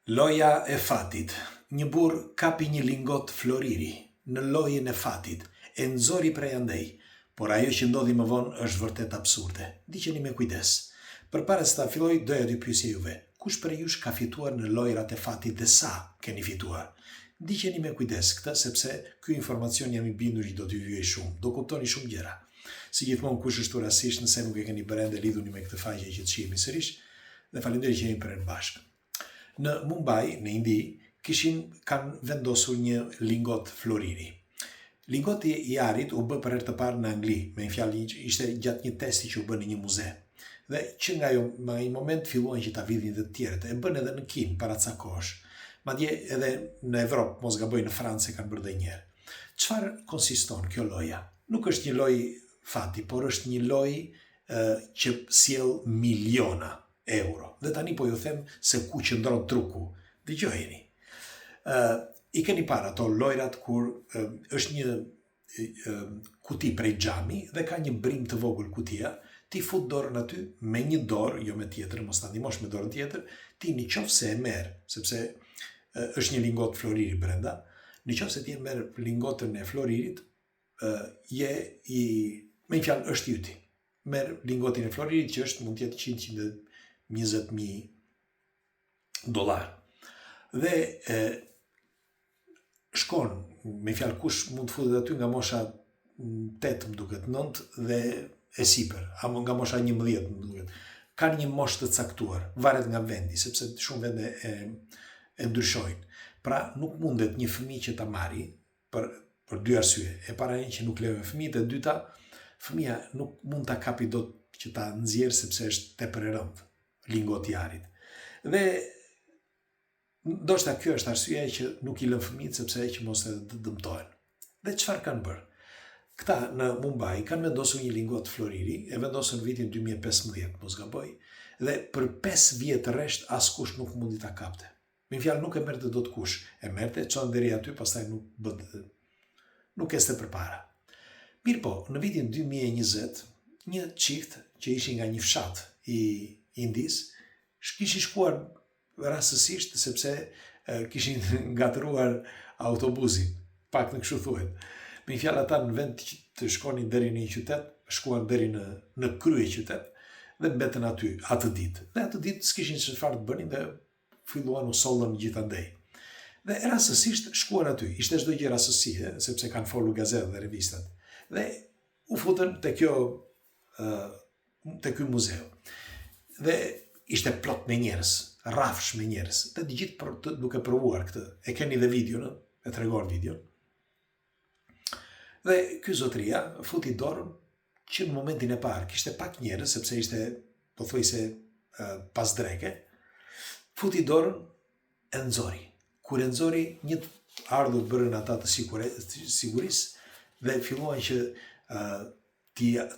Loja e fatit. Një burr kapi një lingot floriri në lojën e fatit, e nxori prej andej, por ajo që ndodhi më vonë është vërtet absurde. Ndiqeni me kujdes. Përpara se ta filloj, doja t'ju pyesja juve. Kush prej jush ka fituar në lojrat e fatit dhe sa keni fituar? Ndiqeni me kujdes këtë, sepse ky informacion jam i bindur që do t'ju vyej shumë. Do kuptoni shumë gjëra. Si gjithmonë, kush është rastisht, nëse nuk e keni bërë ende, lidhuni me këtë faqe që të shihemi sërish, dhe faleminderit që jemi për bashkë. Në Mumbai, në Indi, kanë vendosur një lingot floriri. Lingoti i arit u bë për herë të parë në Angli, me një fjalë ishte gjatë një testi që u bë në një muze. Dhe që nga ai moment filluan që ta vidhin dhe të tjerët, e bën edhe në Kinë para ca kohësh. Madje edhe në Evropë, mos gaboj, në Francë kanë bërë edhe një herë. Çfarë konsiston kjo loja? Nuk është një lojë fati, por është një lojë që sjell miliona euro. Dhe tani po ju them se ku qëndron truku. Dëgjojeni. I keni parë ato lojrat kur është një kuti prej xhami dhe ka një brim të vogël kutia, ti fut dorën aty me një dorë, jo me tjetër, mos ta ndihmosh me dorën tjetër, ti nëse e merr, sepse është një lingot floriri brenda, nëse ti e merr lingotën e floririt, me një fjalë është yti. Merr lingotin e floririt që është mund të jetë $120,000. Dhe shkon, me fjalë, kush mund të futet aty nga mosha 8, më duket, 9 dhe e sipër, apo nga mosha 11, më duket. Kanë një moshë të caktuar, varet nga vendi, sepse shumë vende e ndryshojnë. Pra nuk mundet një fëmijë që ta marri për dy arsye. E para që nuk lejon fëmijët, e dyta, fëmia nuk mund ta kapi dot që ta nxjerrë sepse është tepër e rëndë lingoti i arit. Dhe ndoshta kjo është arsyeja që nuk i lën fëmijët sepse që mos e dëmtohen. Dhe çfarë kanë bërë? Këta në Mumbai kanë vendosur një lingot floriri, e vendosën në vitin 2015, mos gaboj, dhe për 5 vjet rresht askush nuk mundi ta kapte. Me fjalë, nuk e merrte dot kush. E merrte, çon deri aty, pastaj nuk este përpara. Mirë po, në vitin 2020, një çift që ishin nga një fshat i Indis, kishin shkuar rastësisht sepse kishin ngatëruar autobusin, pak në kështu thuhet. Me një fjalë, ata në vend të shkonin deri në një qytet, shkuan deri në krye qytet dhe mbetën aty atë ditë. Dhe atë ditë s'kishin çfarë të bënin dhe filluan u sollën gjithandej. Dhe rastësisht shkuan aty. Ishte çdo gjë rastësie, sepse kanë folur gazetë dhe revistat. Dhe u futën te ky muzeu. Dhe ishte plot me njerëz, rrafsh me njerëz. Dhe të gjithë duke provuar këtë. E keni dhe videon, e tregon videon. Dhe ky zotria futi dorën që në momentin e parë kishte pak njerëz, sepse ishte pothuajse pas dreke, futi dorën e nxori. Kur e nxori, një ardhur bërën ata të sigurisë dhe filluan që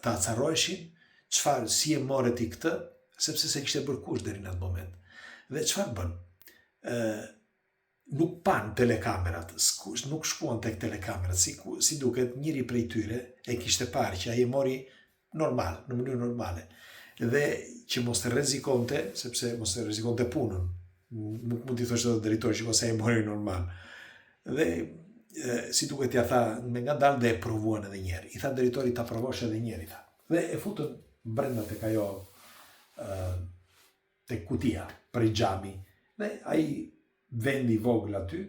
ta acarroheshin çfarë, si e morë ti këtë, sepse se kishte bërë kush deri në atë moment. Dhe çfarë bën? Nuk pan telekamerat, nuk shkuan tek telekamerat, si duket njëri prej tyre e kishte parë që ai e mori normal, në mënyrë normale. Dhe që mos të rrezikonte, sepse mos të rrezikonte punën. Nuk mund t'i thoshte edhe drejtori që ose e mori normal. Dhe si duket ja tha me ngadalë dhe e provuan edhe një herë. I tha drejtori ta provosh edhe një herë, tha. Dhe e futën brenda tek ajo tek kutia prej xhami. Dhe ai vendi vogël aty,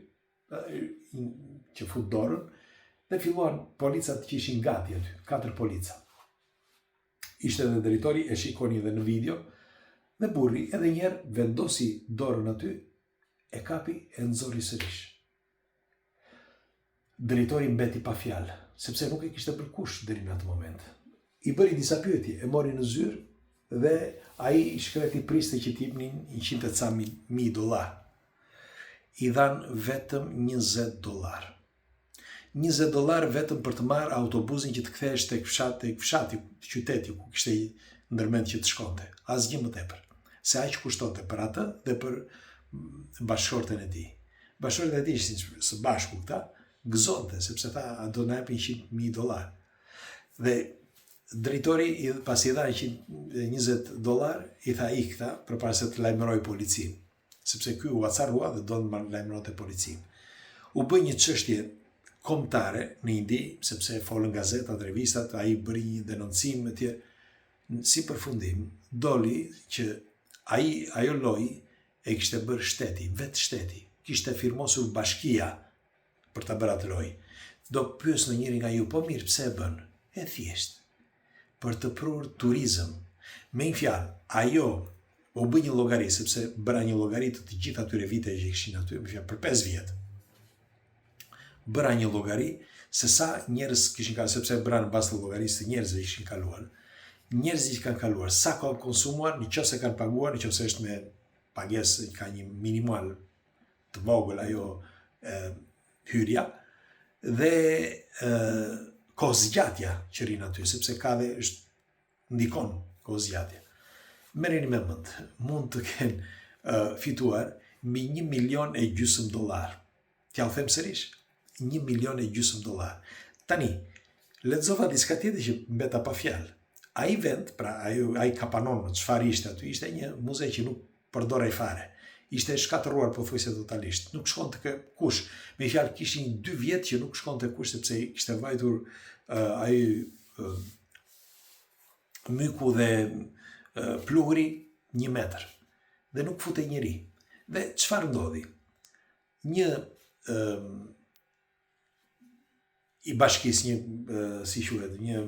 që fut dorën, dhe filluan policat që ishin gati aty, 4 polica. Ishte edhe drejtori, e shikoni edhe në video, dhe burri edhe njerë vendosi dorën aty, e kapi e nxori sërish. Drejtori mbeti pa fjalë, sepse nuk e kishte bërë kush deri në atë moment. I bëri disa pyetje, e mori në zyrë, dhe ai i shkreti priste që t'i jepnin $100,000. I dhanë vetëm $20. $20 vetëm për të marrë autobusin që të kthehesh tek fshati, qyteti ku kishte ndërmend që të shkonte. Asgjë më tepër. Se aq kushtonte për atë dhe për bashkëshorten e tij. Bashkëshorten e tij ishin së bashku këta, gëzonte sepse tha do na japin $100,000. Dhe drejtori pasi i dha $120, i tha ik këta përpara se të lajmëroj policinë. sepse ky u acarrua dhe do të lajmëronte policinë. U bë një çështje kombëtare në Indi, sepse folën gazetat, revistat, ai bëri një denoncim etj. Si përfundim, doli që ajo lojë e kishte bërë shteti, vetë shteti, kishte firmosur bashkia për ta bërë atë lojë. Do pyes në njëri nga ju, po mirë, pse e bën? E thjesht, për të prur turizëm. Me një fjalë, ajo u bë një llogari, sepse bëra një llogari të gjithë atyre vite që ishin aty, me fjalë për 5 vjet. Bëra një llogari se sa njerëz kishin kaluar, sepse bëra në bazë të llogarisë të njerëzve që kishin kaluar. Njerëzit që kanë kaluar, sa kanë konsumuar, nëse kanë paguar, nëse është me pagesë, ka një minimal të vogël ajo hyrja, dhe kohëzgjatja që rinë aty, sepse ka dhe ndikon kohëzgjatja. Merreni me mend, mund të kenë fituar mbi $1,5 milion. T'ja u them sërish, $1,5 milion. Tani, lexova diçka tjetër që mbeta pa fjalë. Ai vend, pra ai kapanon, çfarë ishte aty, ishte një muze që nuk përdorej fare. Ishte shkatëruar pothuajse totalisht. Nuk shkonte kush. Me fjalë kishin 2 vjet që nuk shkonte kush sepse kishte vajtur ai myku dhe pluhuri 1 metër. Dhe nuk futej njeri. Dhe çfarë ndodhi? Një i bashkisë, si quhet, një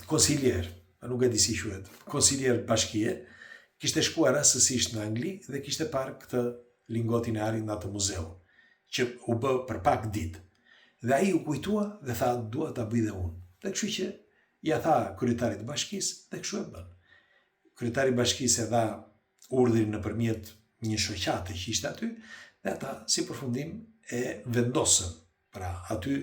konsilier, nuk e di si quhet, konsilier bashkie, kishte shkuar rastësisht në Angli dhe kishte parë këtë lingotin e arit në atë muzeu, që u bë për pak ditë. Dhe ai u kujtua dhe tha, dua ta bëj dhe unë. Dhe kështu që ja tha kryetarit të bashkisë dhe kështu e bën. Kryetari i bashkisë e dha urdhrin nëpërmjet një shoqate që ishte aty, dhe ata si përfundim e vendosën pra aty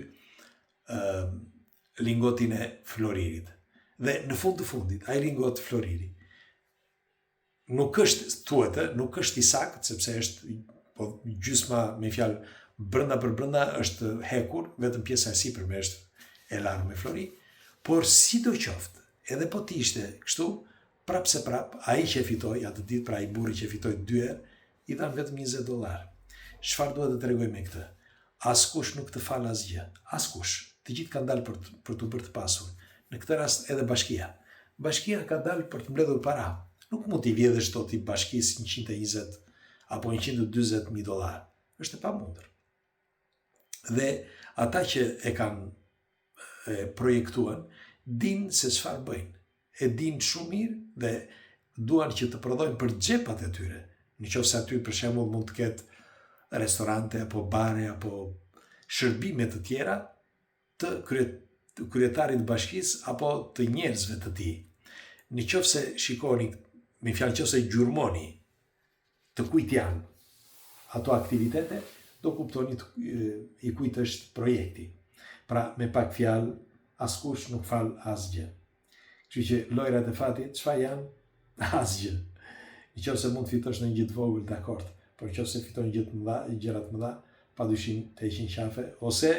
lingotin e Floririt. Dhe në fund të fundit, ai lingot Floriri nuk është, thuhet, nuk është i saktë, sepse është gjysma, me fjalë, brenda për brenda është hekur, vetëm pjesa e sipërme është e larë me flori, por sidoqoftë, edhe po t'ishte kështu, prap se prap, ai që fitoi atë ditë, pra ai burri që fitoi 2 herë, i dhan vetëm $20. Çfarë duhet të tregoj me këtë? Askush nuk të fal asgjë, askush. Të gjithë kanë dalë për të bërë të pasur. Në këtë rast edhe bashkia. Bashkia ka dalë për të mbledhur para. Nuk mund t'i vjedhësh dot i bashkisë $120 apo $140,000. Është e pamundur. Dhe ata që e kanë projektuar dinë se çfarë bëjnë. E dinë shumë mirë dhe duan që të prodhojnë për xhepat e tyre. Nëse aty për shembull mund të ketë restorante apo bare apo shërbime të tjera të kryetarit të bashkisë apo të njerëzve të tij. Nëse shikoni, me fjalë, nëse gjurmoni të kujt janë ato aktivitete, do kuptoni i kujt është projekti. Pra, me pak fjalë, askush nuk fal asgjë. Kështu që lojrat e fatit, çfarë janë? Asgjë. Nëse mund të fitosh në një gjë të vogël, dakord, por nëse fiton gjëra të mëdha, padyshim të heqin qafe ose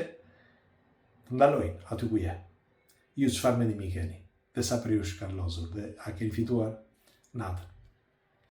të ndalojnë aty ku je. Ju çfarë mendimi keni? Dhe sa për jush ka lozur dhe a keni fituar? Natë.